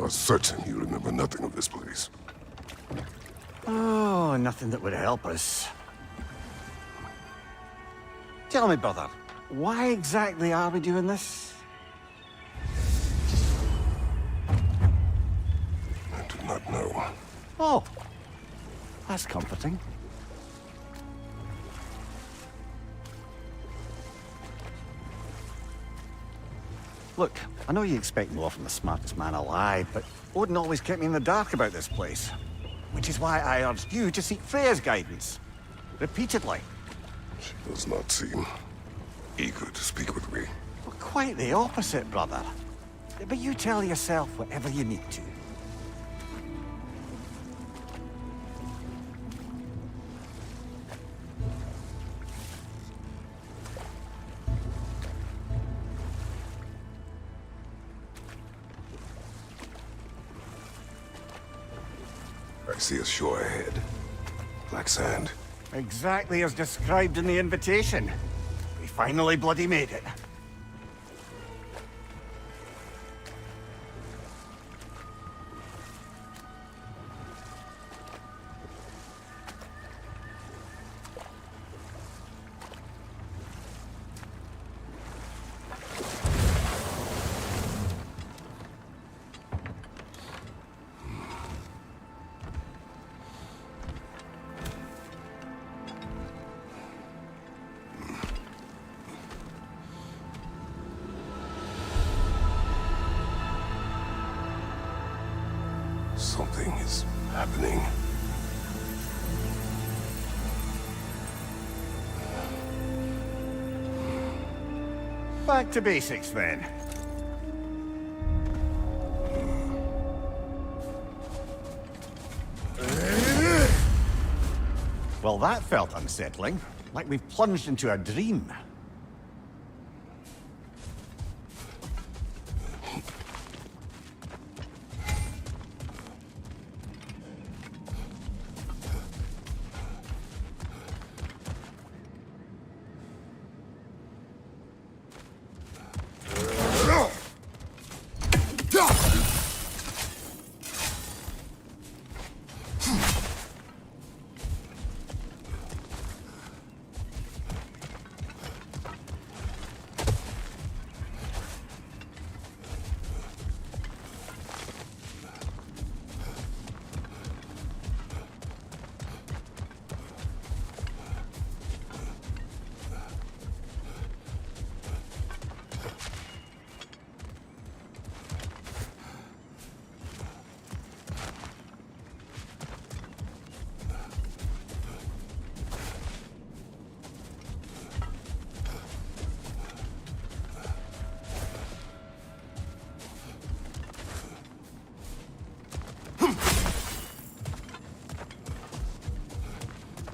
are certain you remember nothing of this place. Oh, nothing that would help us. Tell me, brother, why exactly are we doing this? I do not know. Oh, that's comforting. Look, I know you expect more from the smartest man alive, but Odin always kept me in the dark about this place. Which is why I urged you to seek Freya's guidance. Repeatedly. She does not seem eager to speak with me. Well, quite the opposite, brother. But you tell yourself whatever you need to. I see a shore ahead. Black sand. Exactly as described in the invitation. We finally bloody made it. Something is happening. Back to basics, then. Well, that felt unsettling. Like we've plunged into a dream.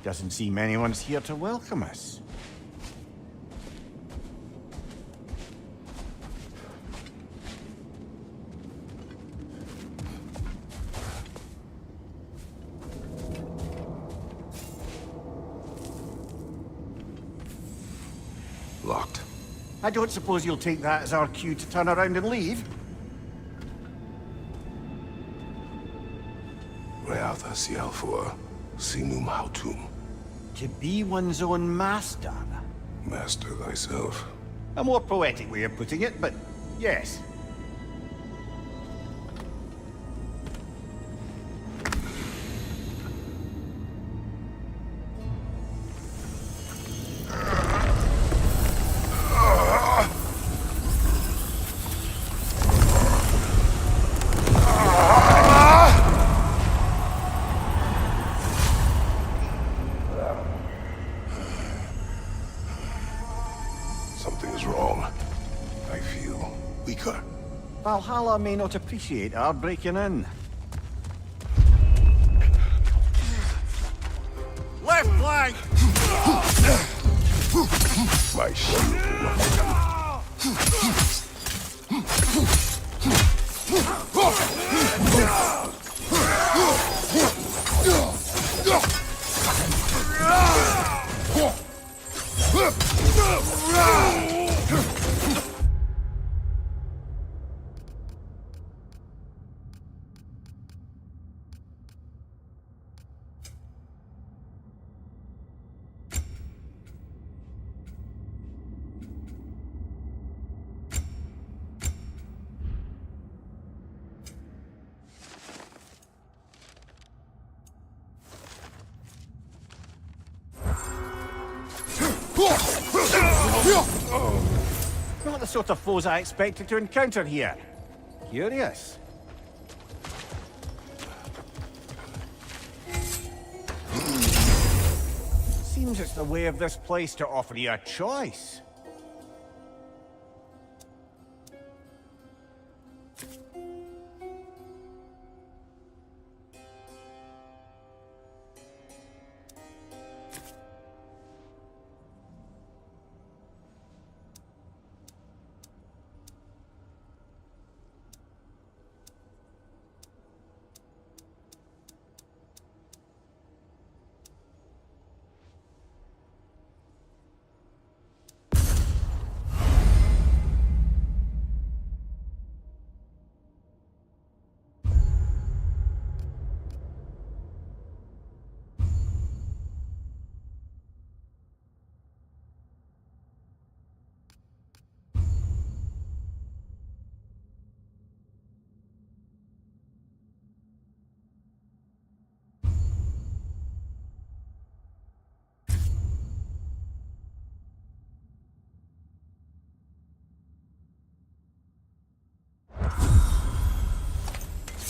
Doesn't seem anyone's here to welcome us. Locked. I don't suppose you'll take that as our cue to turn around and leave? Reatha Sialfur, Sinum Hautum. To be one's own master. Master thyself. A more poetic way of putting it, but yes. Something is wrong. I feel weaker. Valhalla may not appreciate our breaking in. Left flank! My shield will not Not the sort of foes I expected to encounter here. Curious. Seems it's the way of this place to offer you a choice.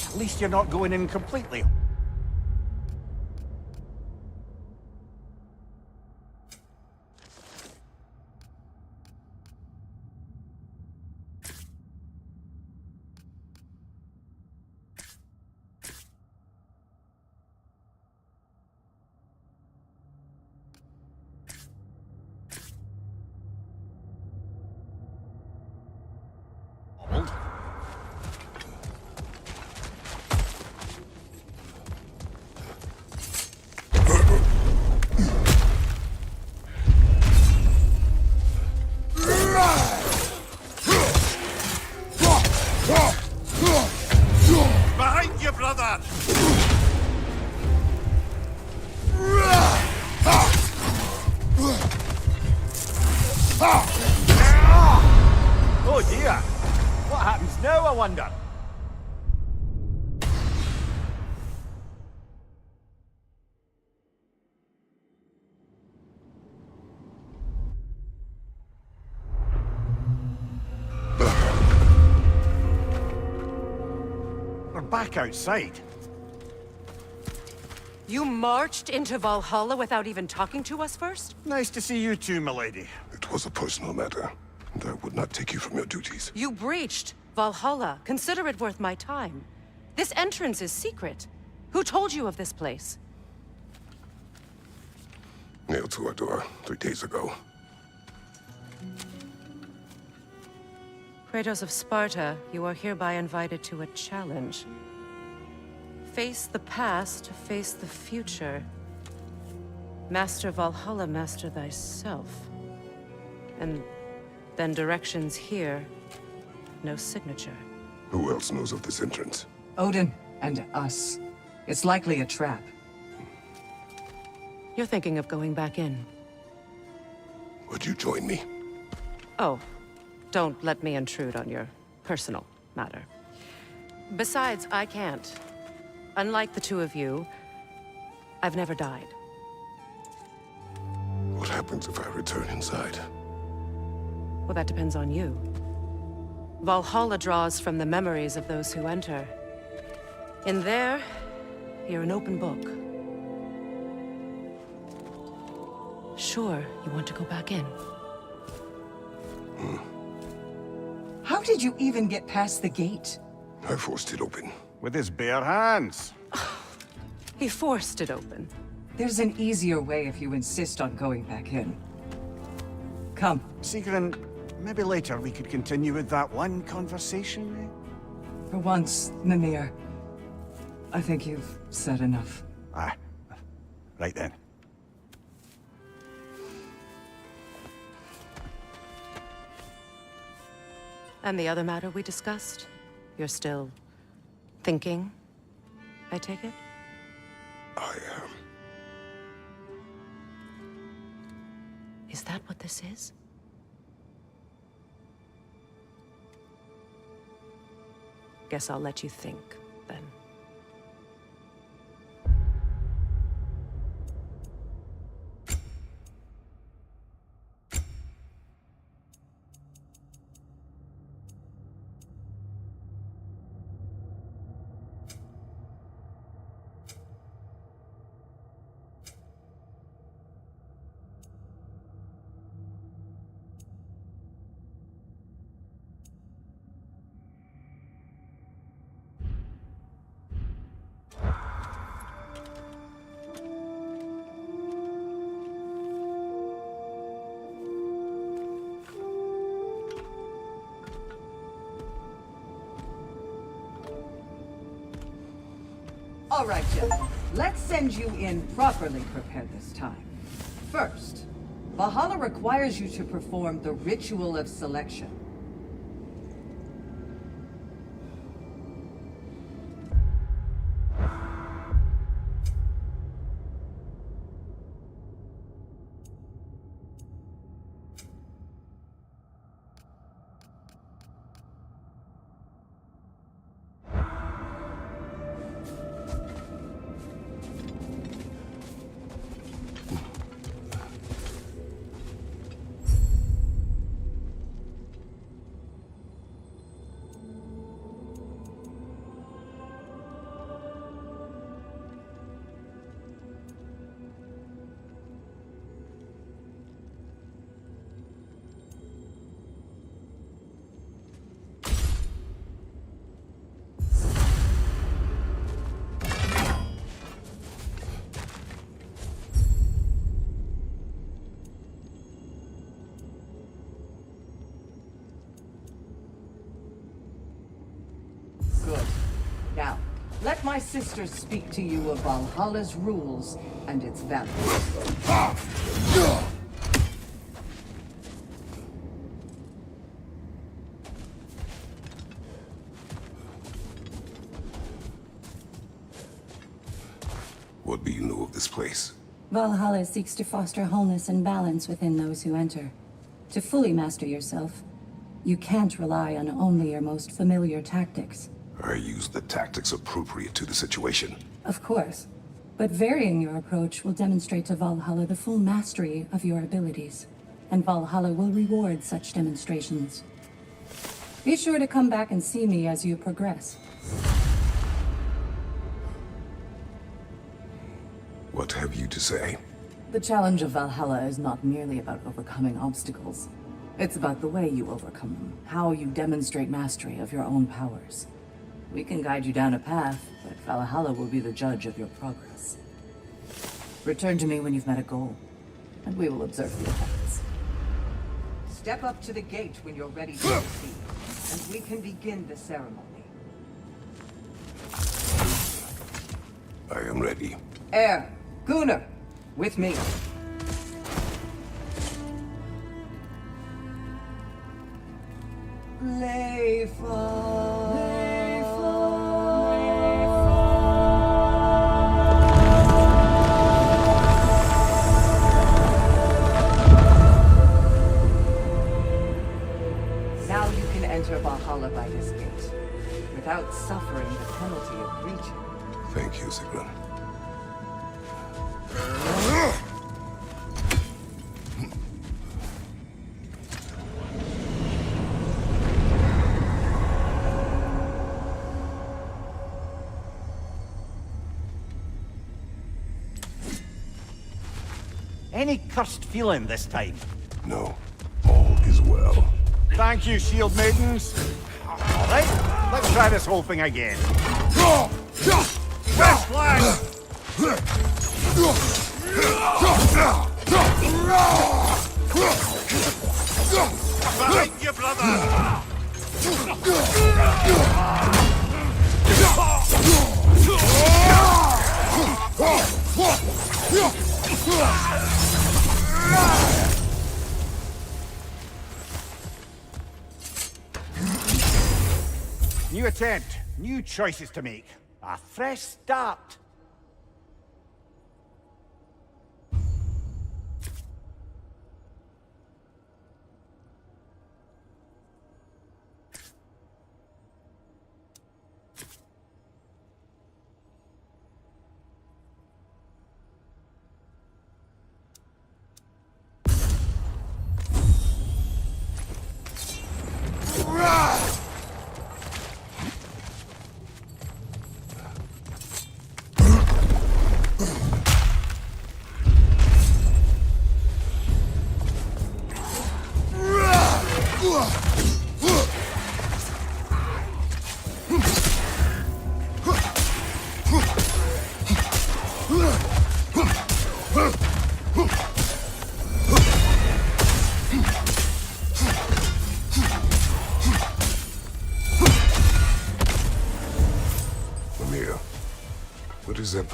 At least you're not going in completely. Behind you, brother! Oh dear! What happens now, I wonder? We're back outside. You marched into Valhalla without even talking to us first? Nice to see you too, milady. It was a personal matter, and I would not take you from your duties. You breached Valhalla. Consider it worth my time. This entrance is secret. Who told you of this place? Nailed to our door 3 days ago. Kratos of Sparta, you are hereby invited to a challenge. Face the past, face the future. Master Valhalla, master thyself. And then directions here, no signature. Who else knows of this entrance? Odin and us. It's likely a trap. You're thinking of going back in. Would you join me? Oh, don't let me intrude on your personal matter. Besides, I can't. Unlike the two of you, I've never died. What happens if I return inside? Well, that depends on you. Valhalla draws from the memories of those who enter. In there, you're an open book. Sure, you want to go back in. How did you even get past the gate? I forced it open. With his bare hands. He forced it open. There's an easier way if you insist on going back in. Come. Sigrun, maybe later we could continue with that one conversation, eh? For once, Mimir. I think you've said enough. Ah, right then. And the other matter we discussed? You're still thinking, I take it? I am. Is that what this is? Guess I'll let you think, then. All right, gentlemen. Let's send you in properly prepared this time. First, Valhalla requires you to perform the Ritual of Selection. Good. Now, let my sisters speak to you of Valhalla's rules and its values. What do you know of this place? Valhalla seeks to foster wholeness and balance within those who enter. To fully master yourself, you can't rely on only your most familiar tactics. I use the tactics appropriate to the situation. Of course, but varying your approach will demonstrate to Valhalla the full mastery of your abilities, and Valhalla will reward such demonstrations. Be sure to come back and see me as you progress. What have you to say? The challenge of Valhalla is not merely about overcoming obstacles. It's about the way you overcome them, how you demonstrate mastery of your own powers. We can guide you down a path, but Valhalla will be the judge of your progress. Return to me when you've met a goal, and we will observe the effects. Step up to the gate when you're ready to proceed, and we can begin the ceremony. I am ready. Air, Gunnar, with me. Now you can enter Valhalla by this gate, without suffering the penalty of breaching. Thank you, Sigrun. Any cursed feeling this time? No, all is well. Thank you, shield maidens. All right, let's try this whole thing again. West flag! Behind you, brother! New attempt, new choices to make. A fresh start.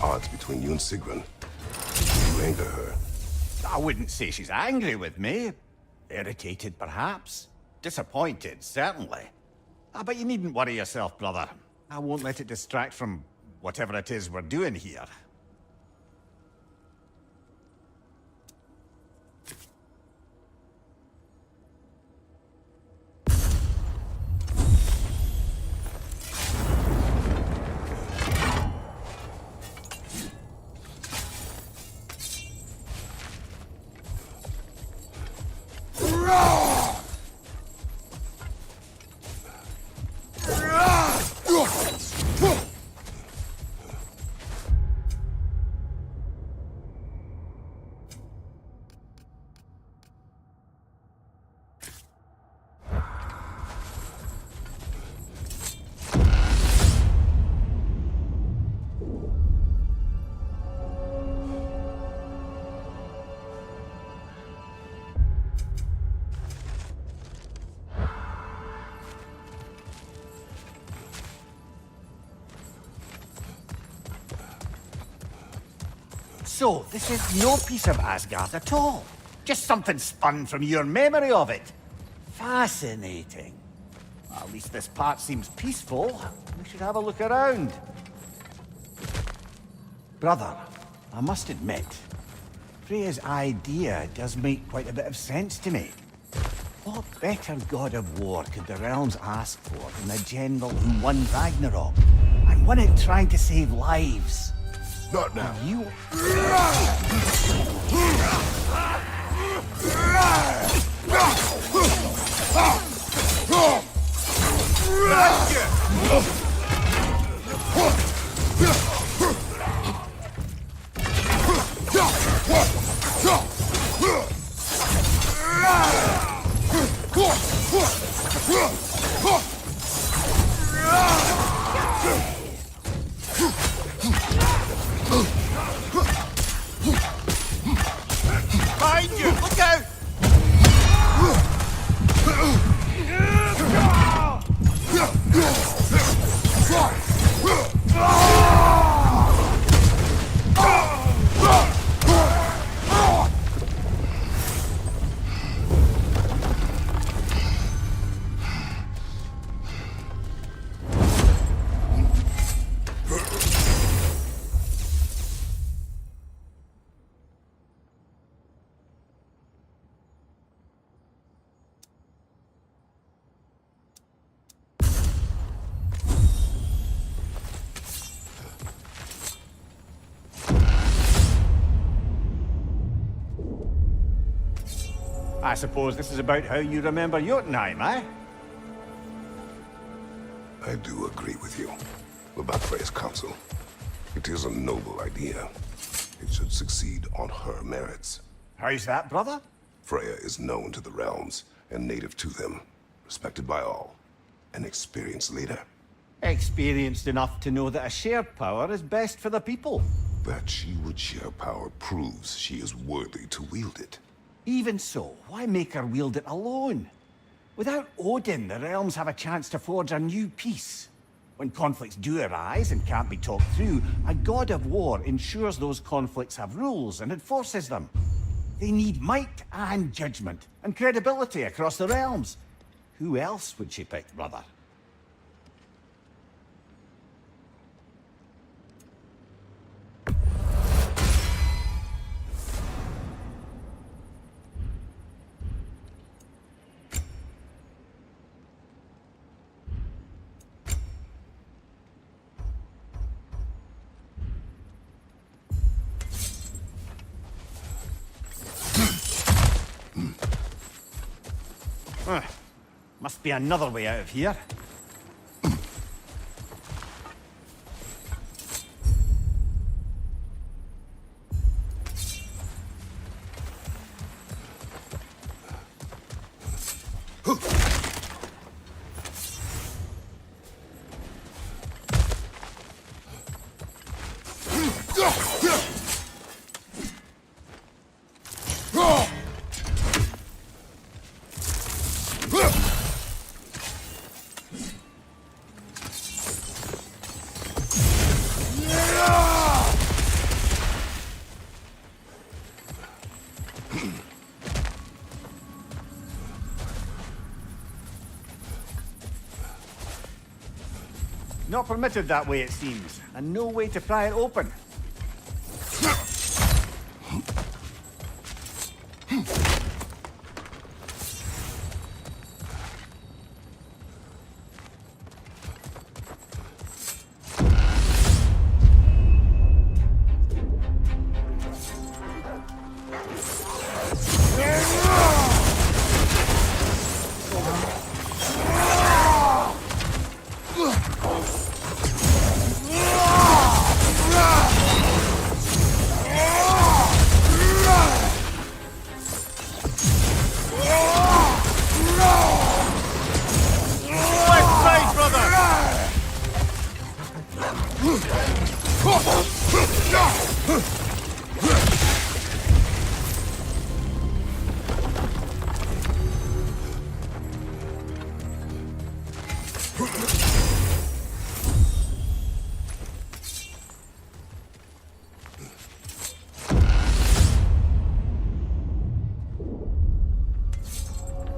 odds between you and Sigrun. You anger her. I wouldn't say she's angry with me. Irritated, perhaps. Disappointed, certainly. But you needn't worry yourself, brother. I won't let it distract from whatever it is we're doing here. So, this is no piece of Asgard at all. Just something spun from your memory of it. Fascinating. At least this part seems peaceful. We should have a look around. Brother, I must admit, Freya's idea does make quite a bit of sense to me. What better god of war could the realms ask for than the general who won Ragnarok? And won it trying to save lives. Not now. You... Behind you! Look out! I suppose this is about how you remember Jotunheim, eh? I do agree with you about Freya's council. It is a noble idea. It should succeed on her merits. How's that, brother? Freya is known to the realms and native to them, respected by all, an experienced leader. Experienced enough to know that a shared power is best for the people. That she would share power proves she is worthy to wield it. Even so, why make her wield it alone? Without Odin, the realms have a chance to forge a new peace. When conflicts do arise and can't be talked through, a god of war ensures those conflicts have rules and enforces them. They need might and judgment, and credibility across the realms. Who else would she pick, brother? Must be another way out of here. Not permitted that way, it seems, and no way to pry it open.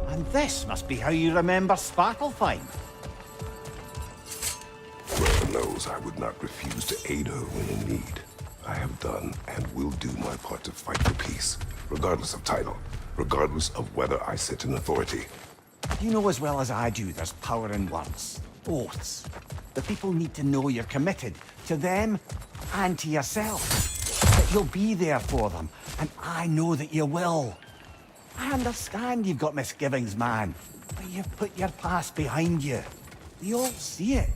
And this must be how you remember Svartalfheim. Whoever knows I would not refuse to aid her when in need. I have done and will do my part to fight for peace, regardless of title, regardless of whether I sit in authority. You know as well as I do there's power in words. Oaths. The people need to know you're committed. To them, and to yourself. That you'll be there for them. And I know that you will. I understand you've got misgivings, man. But you've put your past behind you. They all see it.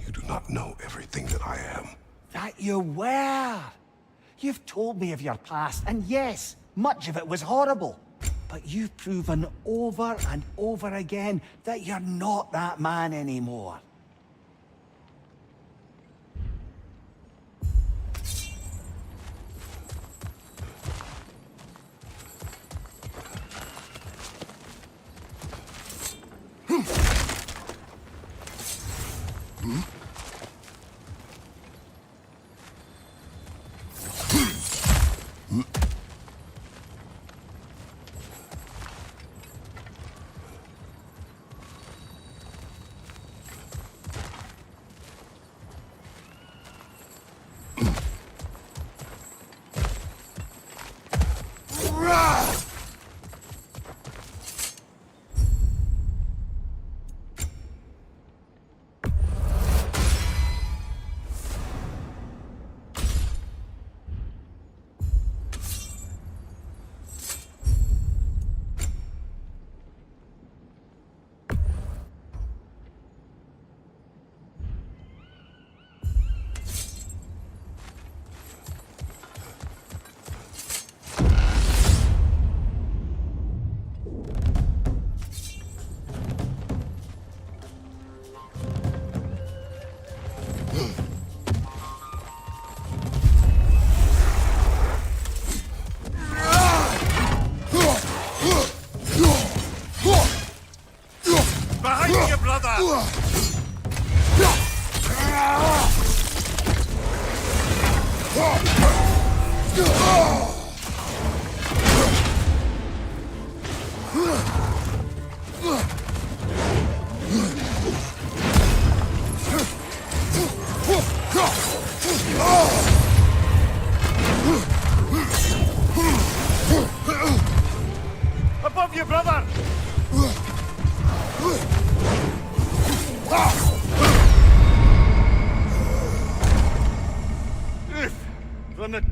You do not know everything that I am. That you were. You've told me of your past, and yes, much of it was horrible. But you've proven over and over again that you're not that man anymore. Above you, brother! From the...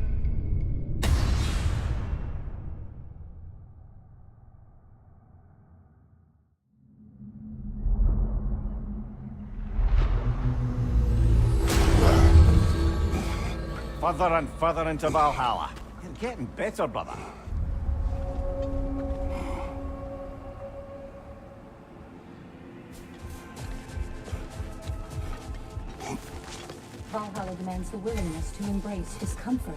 Further and further into Valhalla. You're getting better, brother. Valhalla demands the willingness to embrace discomfort.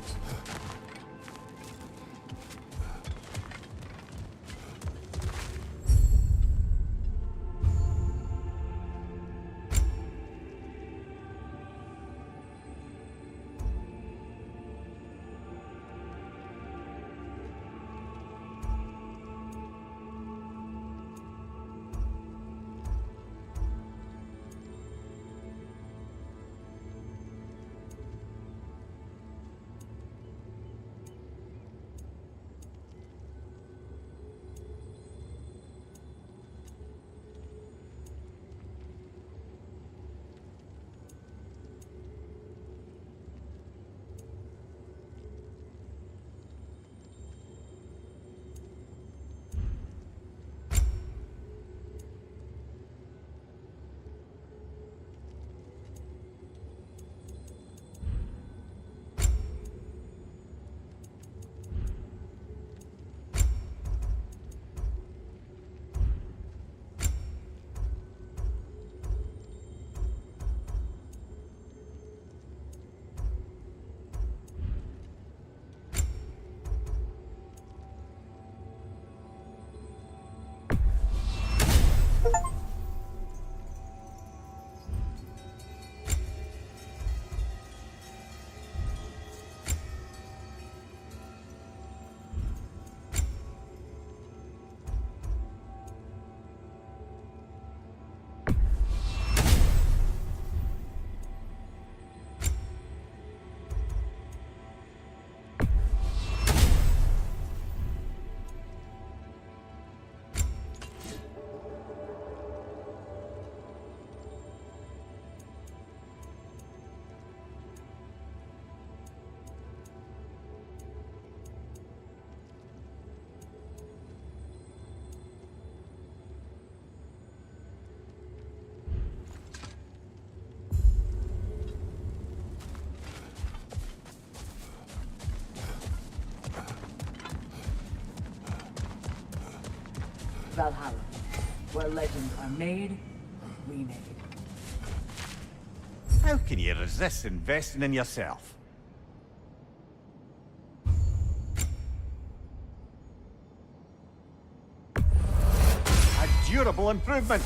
Valhalla, where legends are made, remade. How can you resist investing in yourself? A durable improvement.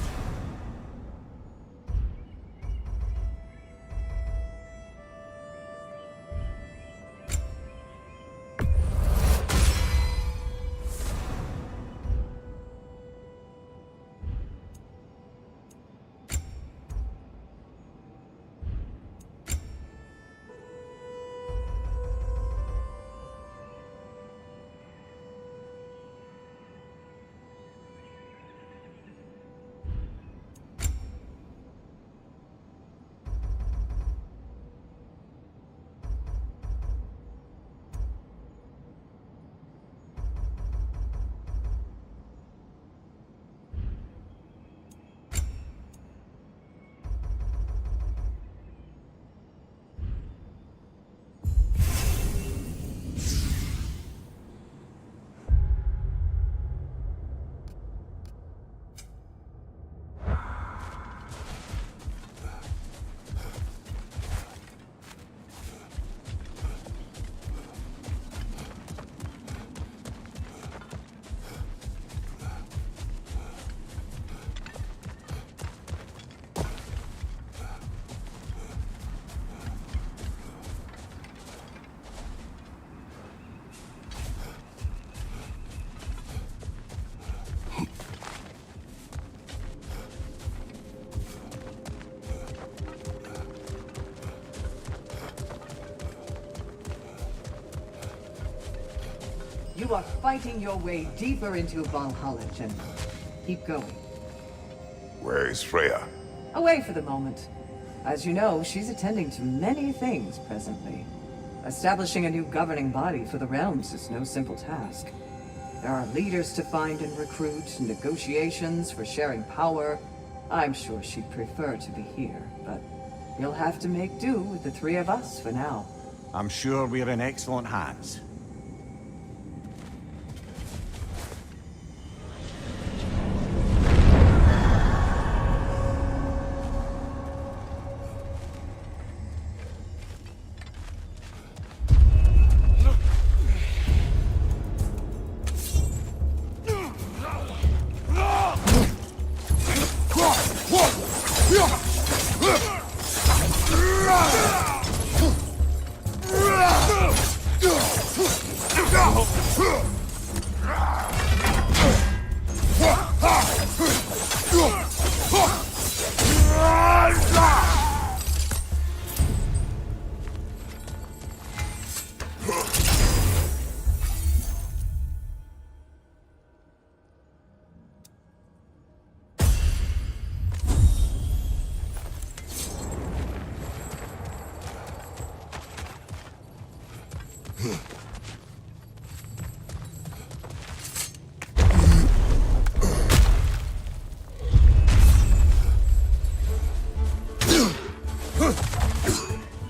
You are fighting your way deeper into Valhalla, General. Keep going. Where is Freya? Away for the moment. As you know, she's attending to many things presently. Establishing a new governing body for the realms is no simple task. There are leaders to find and recruit, negotiations for sharing power. I'm sure she'd prefer to be here, but you'll have to make do with the three of us for now. I'm sure we're in excellent hands.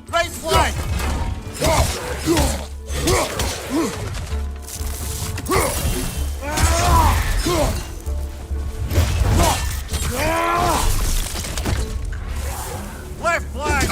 Right flank! Left flank!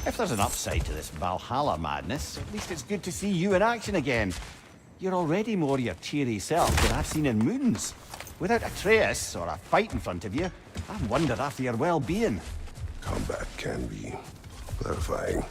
If there's an upside to this Valhalla madness, at least it's good to see you in action again. You're already more your cheery self than I've seen in moons. Without Atreus or a fight in front of you, I wonder after your well-being. Combat can be clarifying.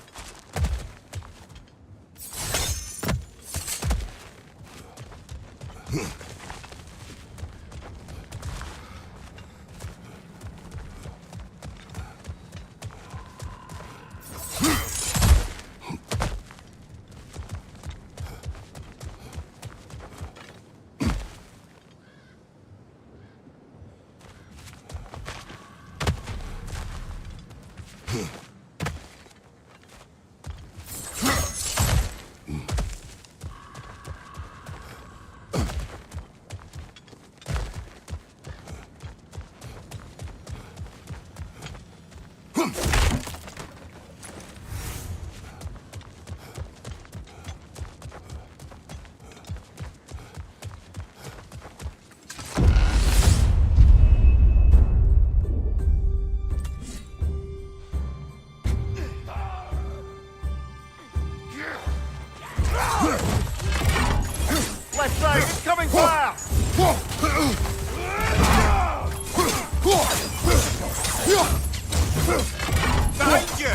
Left side, incoming fire! Behind you!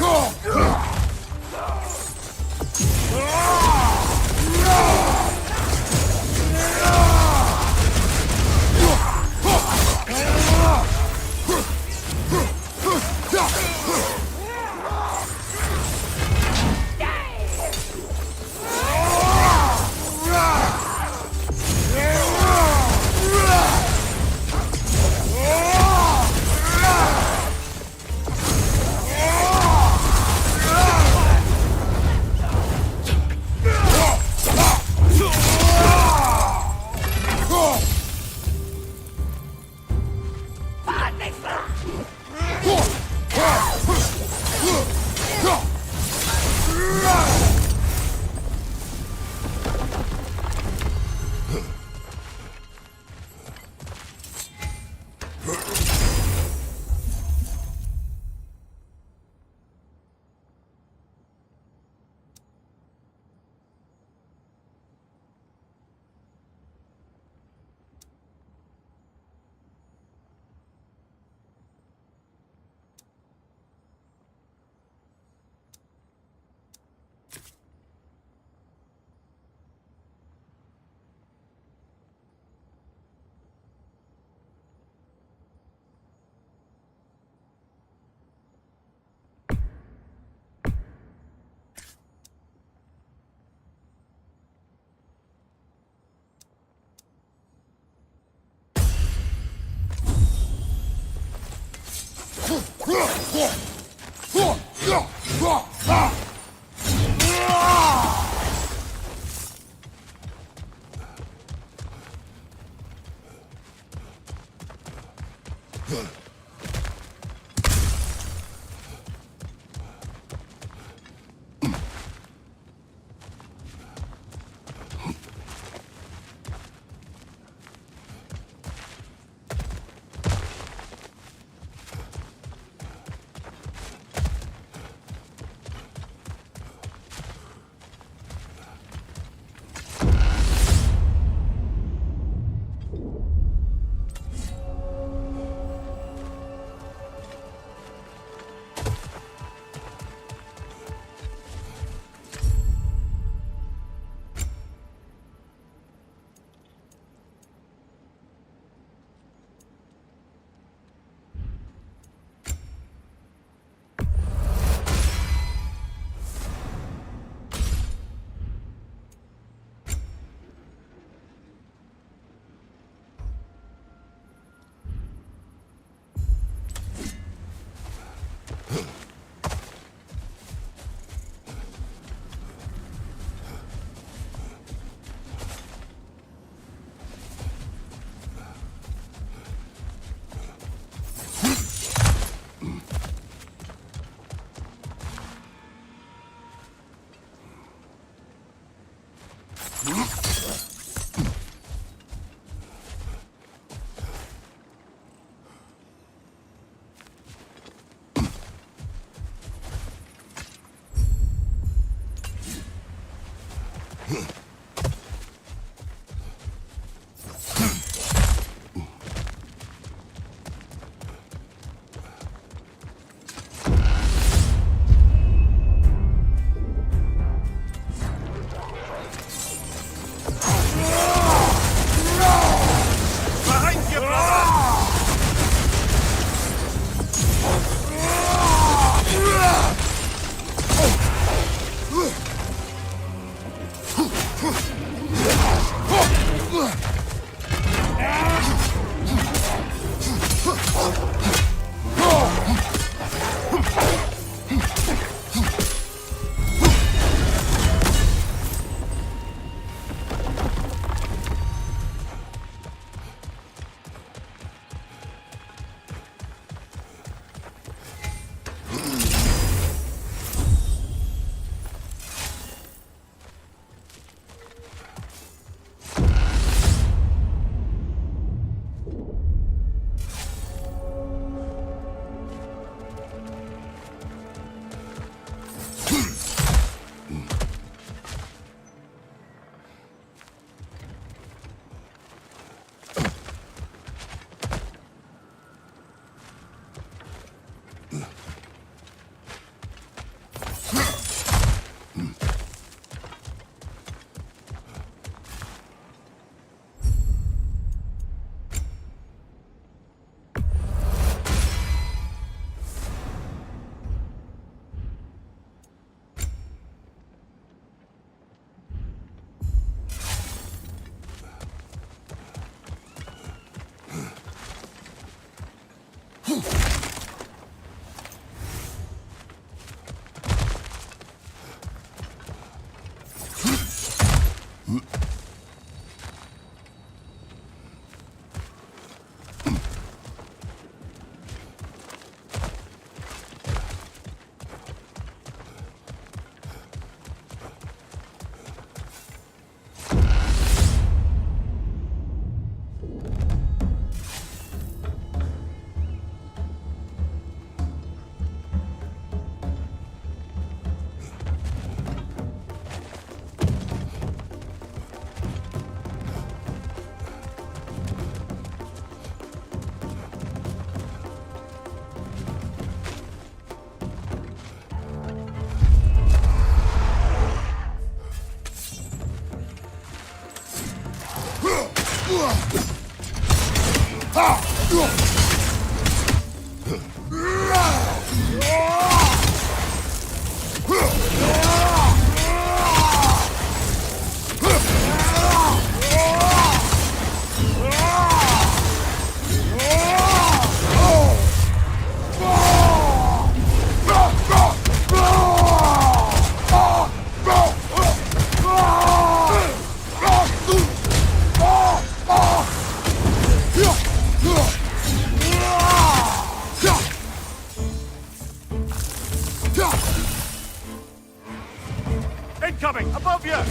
incoming! Above you!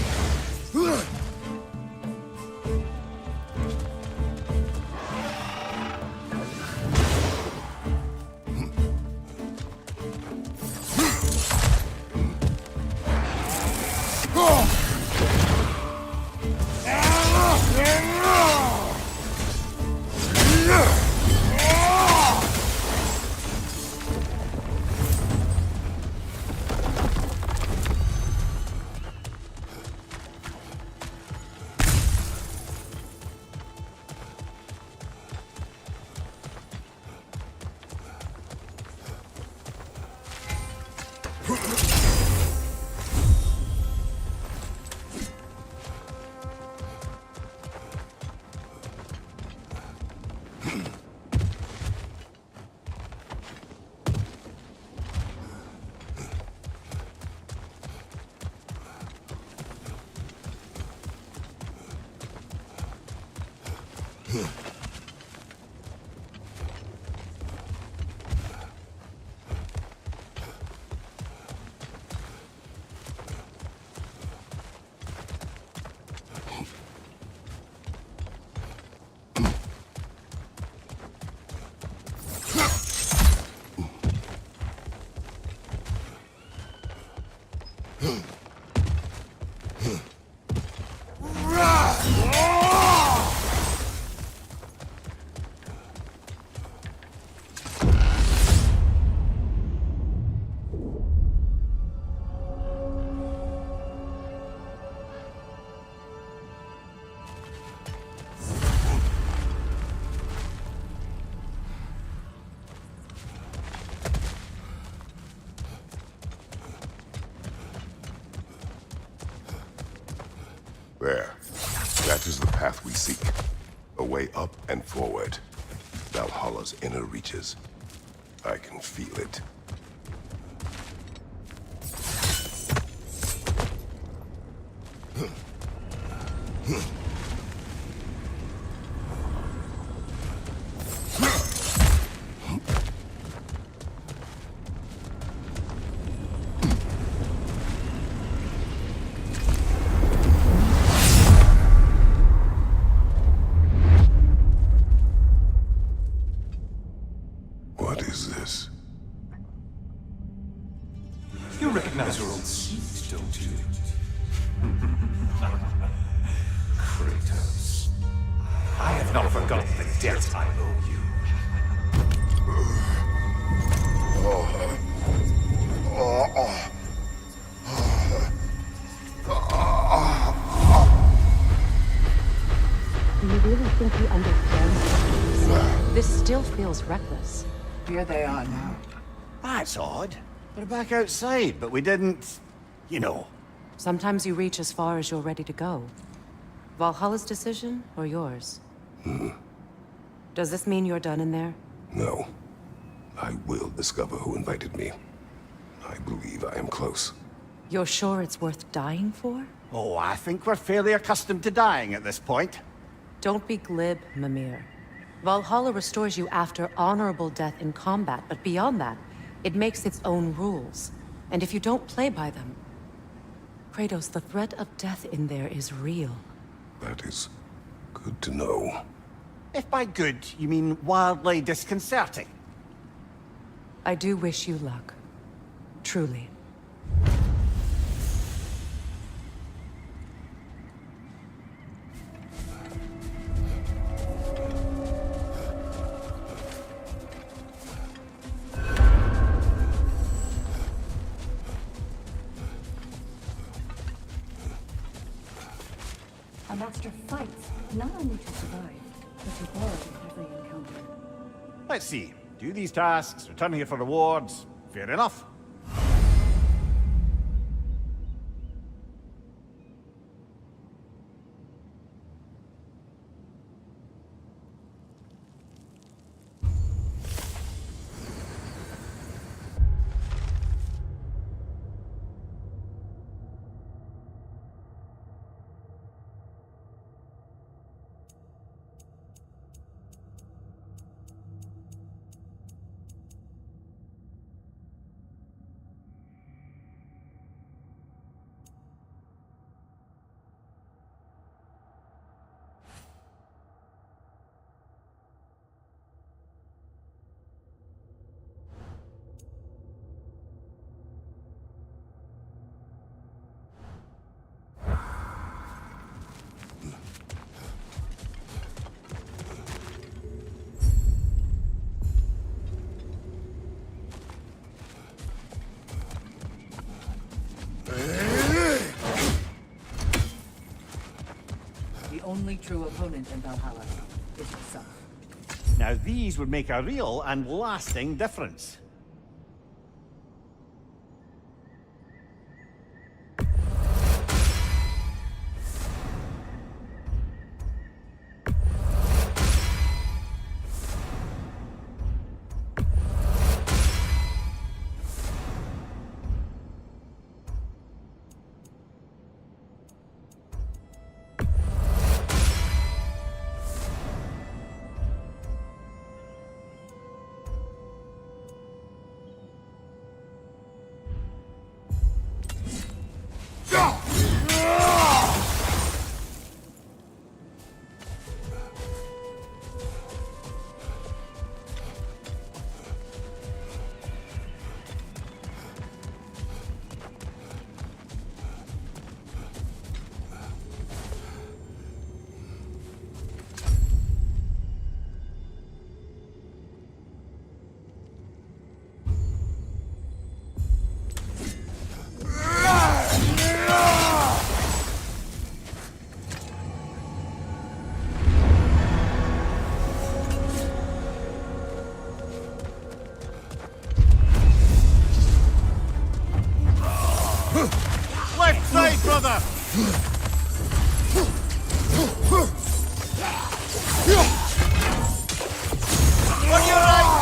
There. That is the path we seek. A way up and forward. Valhalla's inner reaches. I can feel it. What is this? You recognize your old seat, don't you? Kratos. I have not forgotten the debt I owe you. Do you really think you understand? This still feels reckless. Here they are now. That's odd. We're back outside, but we didn't... you know. Sometimes you reach as far as you're ready to go. Valhalla's decision, or yours? Does this mean you're done in there? No. I will discover who invited me. I believe I am close. You're sure it's worth dying for? Oh, I think we're fairly accustomed to dying at this point. Don't be glib, Mimir. Valhalla restores you after honorable death in combat, but beyond that, it makes its own rules. And if you don't play by them... Kratos, the threat of death in there is real. That is good to know. If by good, you mean wildly disconcerting. I do wish you luck. Truly. A master fights, not only to survive, but to grow in every encounter. Let's see. Do these tasks, return here for rewards. Fair enough. only true opponent in Valhalla is yourself. Now these would make a real and lasting difference. Left side, brother! On your right!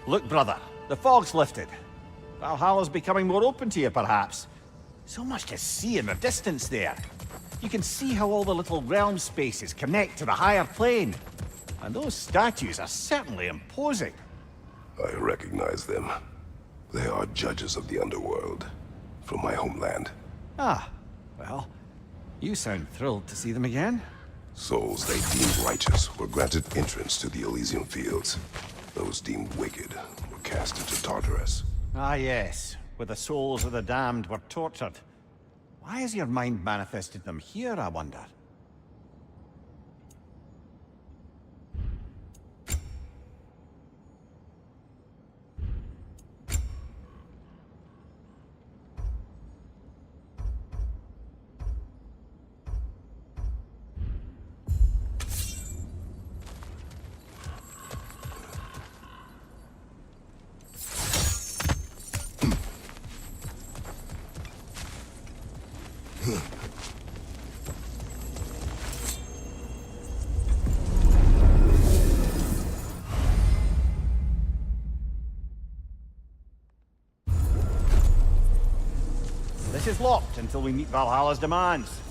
Look, brother, the fog's lifted. Valhalla's becoming more open to you, perhaps. So much to see in the distance there. You can see how all the little realm spaces connect to the higher plane. And those statues are certainly imposing. I recognize them. They are judges of the underworld, from my homeland. Ah, well, you sound thrilled to see them again. Souls they deemed righteous were granted entrance to the Elysian fields. Those deemed wicked were cast into Tartarus. Ah, yes, where the souls of the damned were tortured. Why has your mind manifested them here, I wonder? This is locked until we meet Valhalla's demands.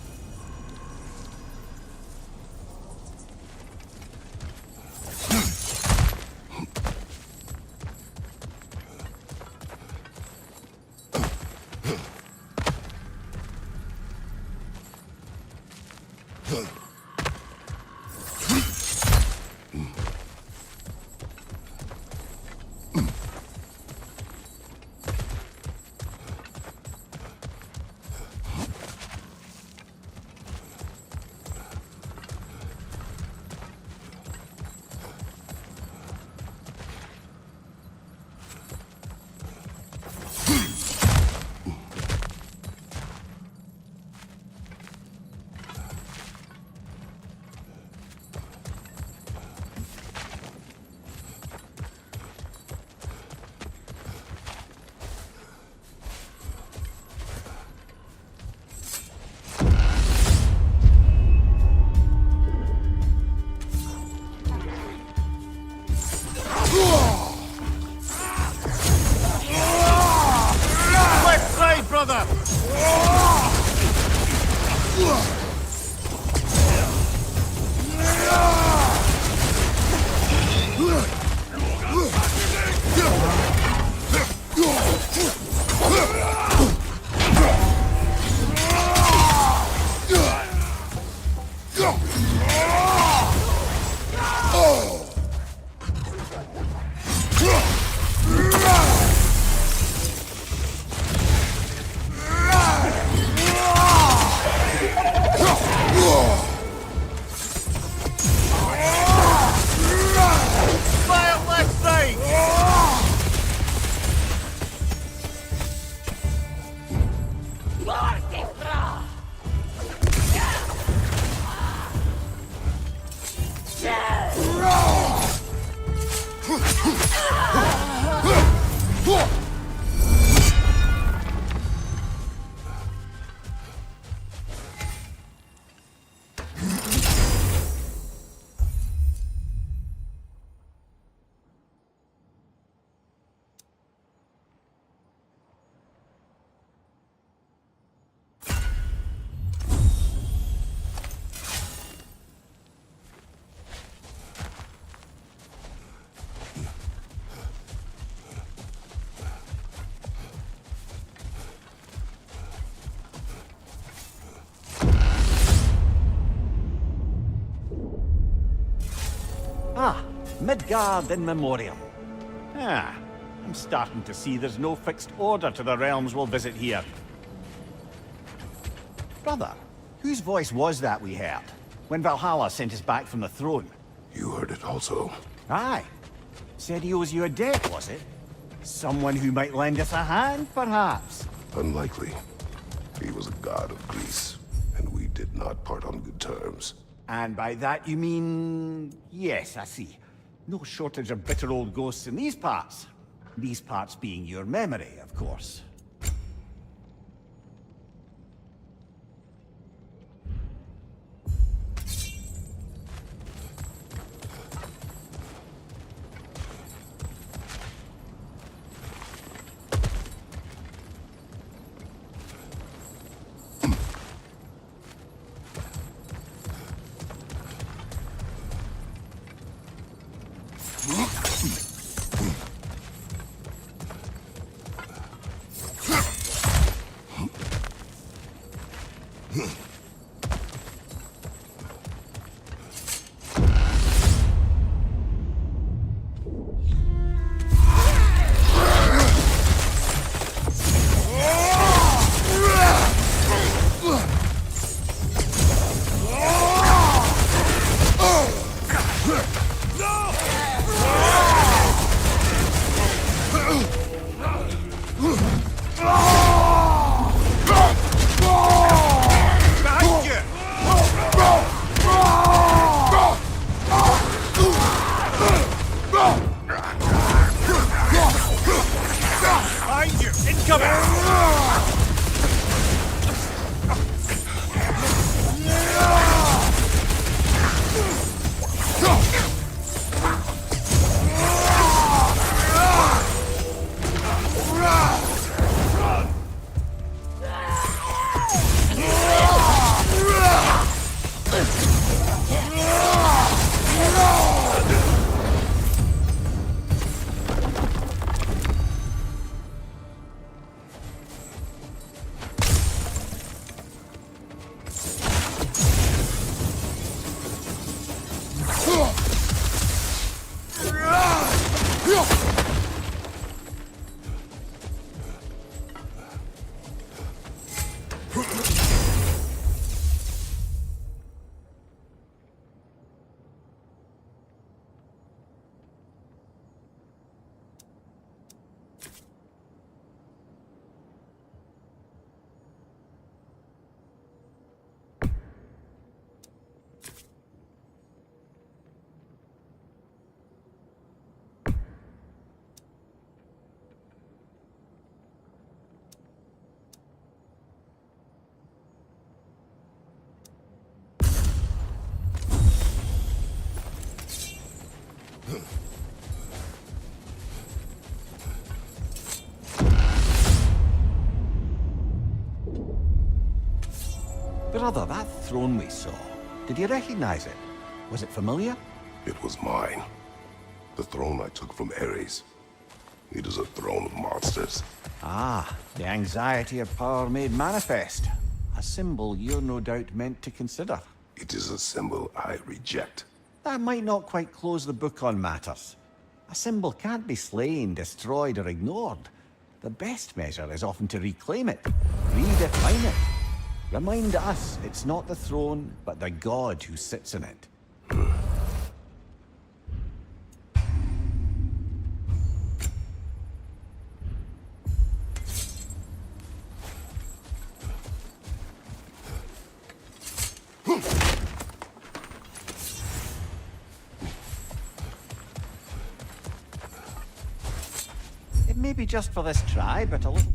Midgard in memoriam. Ah, I'm starting to see there's no fixed order to the realms we'll visit here. Brother, whose voice was that we heard when Valhalla sent us back from the throne? You heard it also. Aye. Said he owes you a debt, was it? Someone who might lend us a hand, perhaps? Unlikely. He was a god of Greece, and we did not part on good terms. And by that you mean... Yes, I see. No shortage of bitter old ghosts in these parts. These parts being your memory, of course. Brother, that throne we saw, did you recognize it? Was it familiar? It was mine. The throne I took from Ares. It is a throne of monsters. Ah, the anxiety of power made manifest. A symbol you're no doubt meant to consider. It is a symbol I reject. That might not quite close the book on matters. A symbol can't be slain, destroyed, or ignored. The best measure is often to reclaim it, redefine it. Remind us it's not the throne, but the god who sits in it. It may be just for this try, but a little...